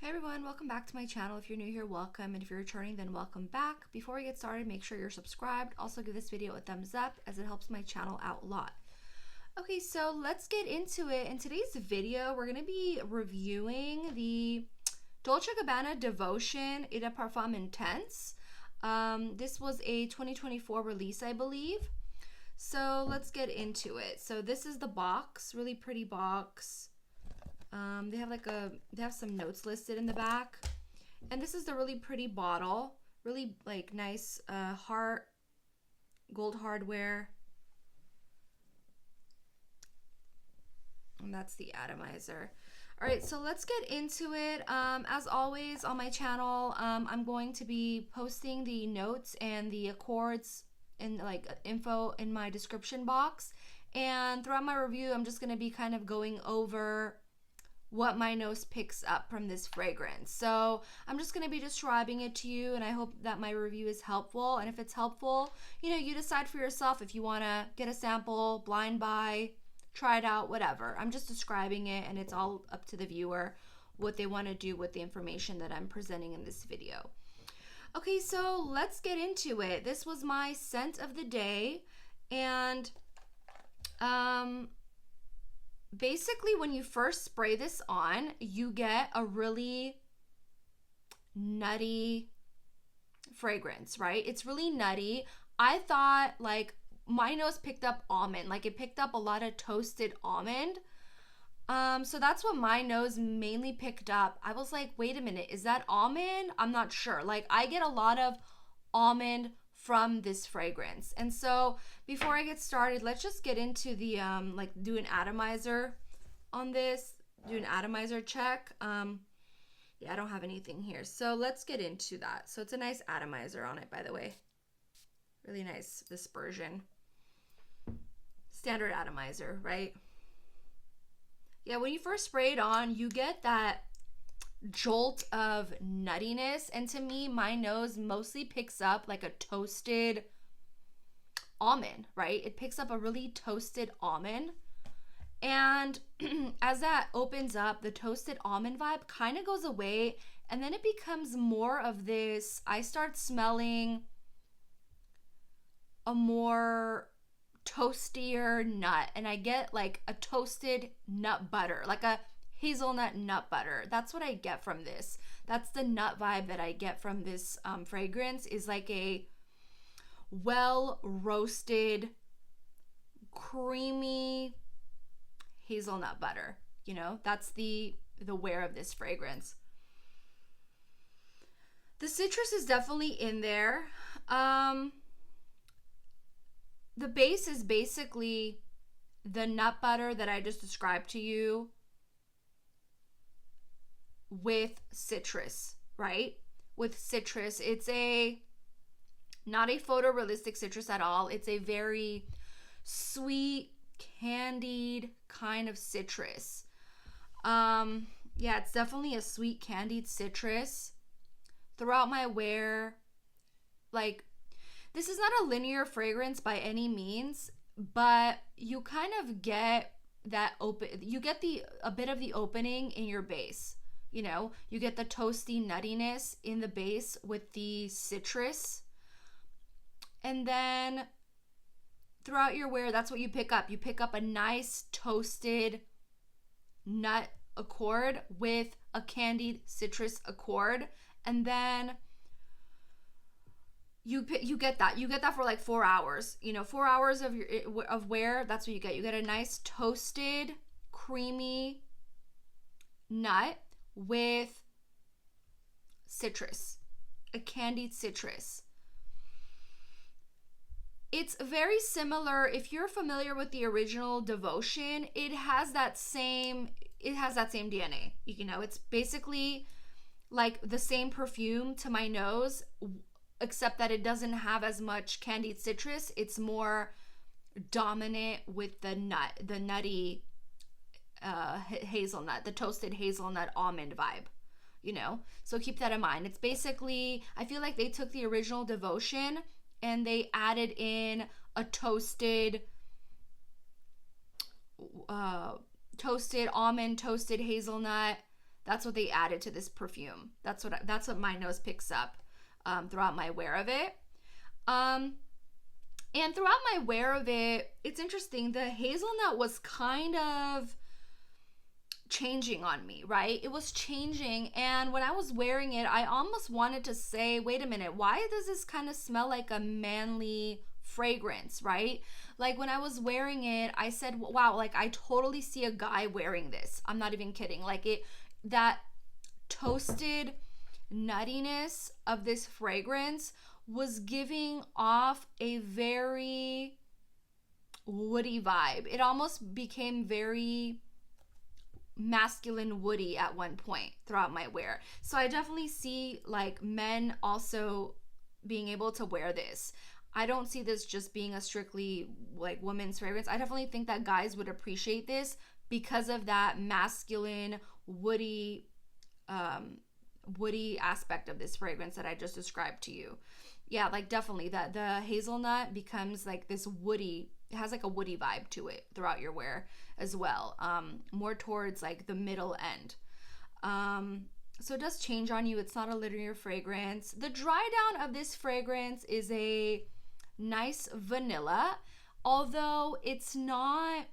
Hey everyone, welcome back to my channel. If you're new here, welcome, and if you're returning, then welcome back. Before we get started, make sure you're subscribed. Also give this video a thumbs up as it helps my channel out a lot. Okay, so let's get into it. In today's video, we're gonna be reviewing the Dolce Gabbana Devotion Eau de Parfum Intense. This was a 2024 release, I believe. So let's get into it. So this is the box, really pretty box. They have some notes listed in the back, and this is the really pretty bottle, really like nice gold hardware, and that's the atomizer. All right, so let's get into it. As always on my channel, I'm going to be posting the notes and the accords and like info in my description box, and throughout my review I'm just going to be kind of going over what my nose picks up from this fragrance. So I'm just going to be describing it to you, and I hope that my review is helpful. And if it's helpful, you decide for yourself if you want to get a sample, blind buy, try it out, whatever. I'm just describing it, and it's all up to the viewer what they want to do with the information that I'm presenting in this video. Okay, so let's get into it. This was my scent of the day, and basically, when you first spray this on, you get a really nutty fragrance, right? It's really nutty. I thought like my nose picked up almond, like it picked up a lot of toasted almond. So that's what my nose mainly picked up. I was like, wait a minute, is that almond? I'm not sure. Like I get a lot of almond from this fragrance. And so before I get started, let's just get into the do an atomizer on this, do an atomizer check. Yeah, I don't have anything here, so let's get into that. So it's a nice atomizer on it, by the way, really nice dispersion, standard atomizer, right? Yeah, when you first spray it on, you get that jolt of nuttiness, and to me my nose mostly picks up like a toasted almond, right? It picks up a really toasted almond, and as that opens up, the toasted almond vibe kind of goes away, and then it becomes more of this, I start smelling a more toastier nut, and I get like a toasted nut butter, like a hazelnut nut butter. That's what I get from this. That's the nut vibe that I get from this fragrance, is like a well roasted creamy hazelnut butter. That's the wear of this fragrance. The citrus is definitely in there. The base is basically the nut butter that I just described to you with citrus, right? With citrus. It's not a photorealistic citrus at all. It's a very sweet, candied kind of citrus. Yeah, it's definitely a sweet, candied citrus. Throughout my wear, like, this is not a linear fragrance by any means, but you kind of get that a bit of the opening in your base. You get the toasty nuttiness in the base with the citrus. And then throughout your wear, that's what you pick up. You pick up a nice toasted nut accord with a candied citrus accord. And then you get that. You get that for like 4 hours. 4 hours of wear, that's what you get. You get a nice toasted, creamy nut with citrus, a candied citrus. It's very similar. If you're familiar with the original Devotion, it has that same DNA. It's basically like the same perfume to my nose, except that it doesn't have as much candied citrus. It's more dominant with the nutty hazelnut, the toasted hazelnut almond vibe, so keep that in mind. It's basically, I feel like they took the original Devotion and they added in a toasted almond, toasted hazelnut That's what they added to this perfume. That's what my nose picks up throughout my wear of it. And throughout my wear of it, it's interesting. The hazelnut was kind of changing on me, right? It was changing, and when I was wearing it, I almost wanted to say, wait a minute, why does this kind of smell like a manly fragrance, right? Like when I was wearing it, I said, wow, like I totally see a guy wearing this. I'm not even kidding. Like that toasted nuttiness of this fragrance was giving off a very woody vibe. It almost became very masculine woody at one point throughout my wear. So I definitely see like men also being able to wear this. I don't see this just being a strictly like women's fragrance. I definitely think that guys would appreciate this because of that masculine woody aspect of this fragrance that I just described to you. Yeah, like definitely that the hazelnut becomes like this woody, it has like a woody vibe to it throughout your wear as well, more towards like the middle end. So it does change on you. It's not a linear fragrance. The dry down of this fragrance is a nice vanilla, although it's not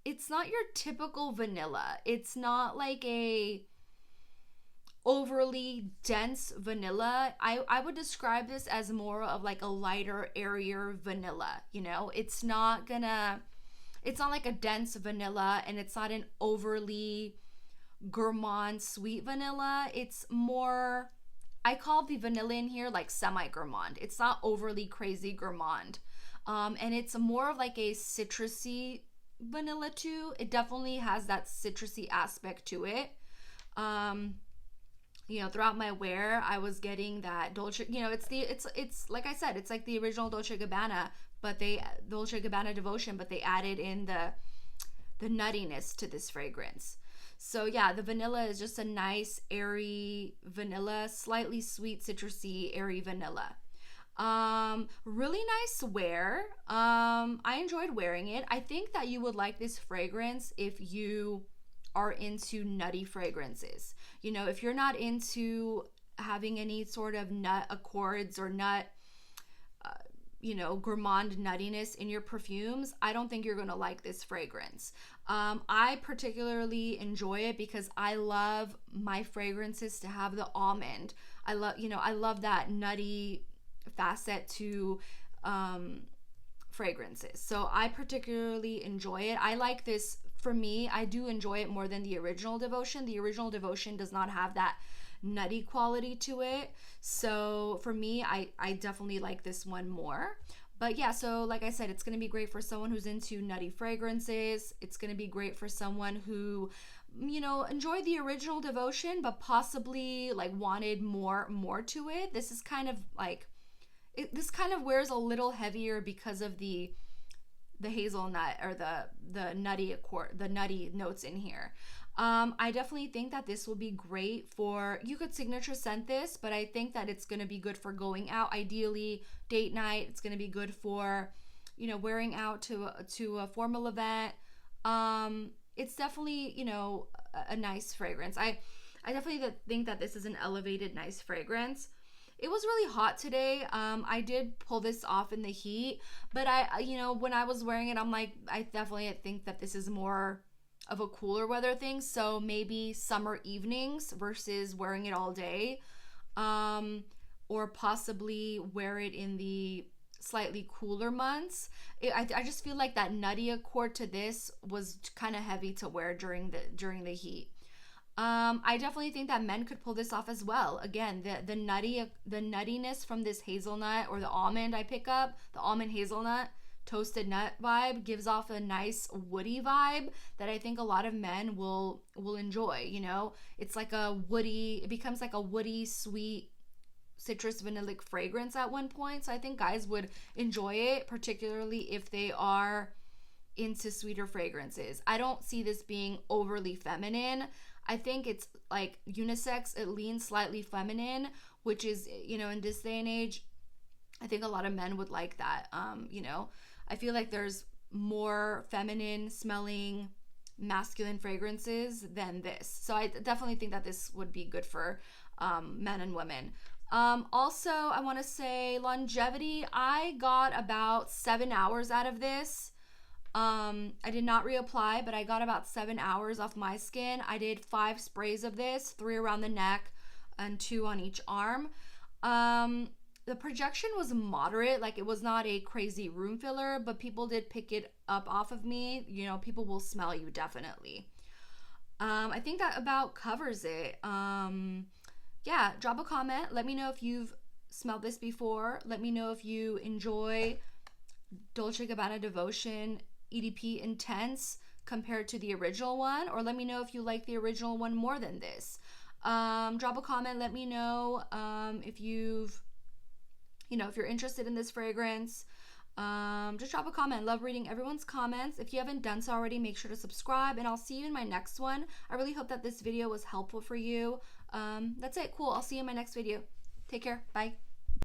your typical vanilla. It's not like a overly dense vanilla. I would describe this as more of like a lighter, airier vanilla. You know, it's not like a dense vanilla, and it's not an overly gourmand sweet vanilla. It's more, I call the vanilla in here like semi-gourmand. It's not overly crazy gourmand. And it's more of like a citrusy vanilla too. It definitely has that citrusy aspect to it. You know, throughout my wear, I was getting that Dolce, you know, it's like I said, it's like the original Dolce Gabbana, but Dolce Gabbana Devotion, but they added in the nuttiness to this fragrance. So yeah, the vanilla is just a nice, airy vanilla, slightly sweet, citrusy, airy vanilla. Really nice wear. I enjoyed wearing it. I think that you would like this fragrance if you are into nutty fragrances. You know, if you're not into having any sort of nut accords or nut, gourmand nuttiness in your perfumes, I don't think you're gonna like this fragrance. I particularly enjoy it because I love my fragrances to have the almond. I love that nutty facet to fragrances. So I particularly enjoy it. I like this. For me, I do enjoy it more than the original Devotion. The original Devotion does not have that nutty quality to it. So for me, I definitely like this one more. But yeah, so like I said, it's going to be great for someone who's into nutty fragrances. It's going to be great for someone who, you know, enjoyed the original Devotion, but possibly like wanted more to it. This is kind of like, this kind of wears a little heavier because of the hazelnut or the nutty notes in here. I definitely think that this will be great for, you could signature scent this, but I think that it's going to be good for going out, ideally date night. It's going to be good for, you know, wearing out to a formal event. It's definitely, you know, a nice fragrance. I definitely think that this is an elevated, nice fragrance. It was really hot today. I did pull this off in the heat, but when I was wearing it, I'm like, I definitely think that this is more of a cooler weather thing. So maybe summer evenings versus wearing it all day, or possibly wear it in the slightly cooler months. I just feel like that nutty accord to this was kind of heavy to wear during the heat. I definitely think that men could pull this off as well. Again, the nuttiness from this hazelnut or the almond I pick up, the almond hazelnut toasted nut vibe gives off a nice woody vibe that I think a lot of men will enjoy. You know, it's like it becomes like a woody, sweet, citrus vanillic fragrance at one point. So I think guys would enjoy it, particularly if they are into sweeter fragrances. I don't see this being overly feminine. I think it's like unisex. It leans slightly feminine, which is, you know, in this day and age, I think a lot of men would like that. I feel like there's more feminine smelling masculine fragrances than this. So I definitely think that this would be good for men and women. Also, I want to say longevity. I got about 7 hours out of this. I did not reapply, but I got about 7 hours off my skin. I did 5 sprays of this, 3 around the neck and 2 on each arm. The projection was moderate, like it was not a crazy room filler, but people did pick it up off of me. You know, people will smell you definitely. I think that about covers it. Yeah, drop a comment. Let me know if you've smelled this before. Let me know if you enjoy Dolce & Gabbana Devotion EDP Intense compared to the original one, or let me know if you like the original one more than this. Drop a comment. Let me know if if you're interested in this fragrance. Just drop a comment. Love reading everyone's comments. If you haven't done so already, make sure to subscribe, and I'll see you in my next one. I really hope that this video was helpful for you. That's it. Cool. I'll see you in my next video. Take care. Bye.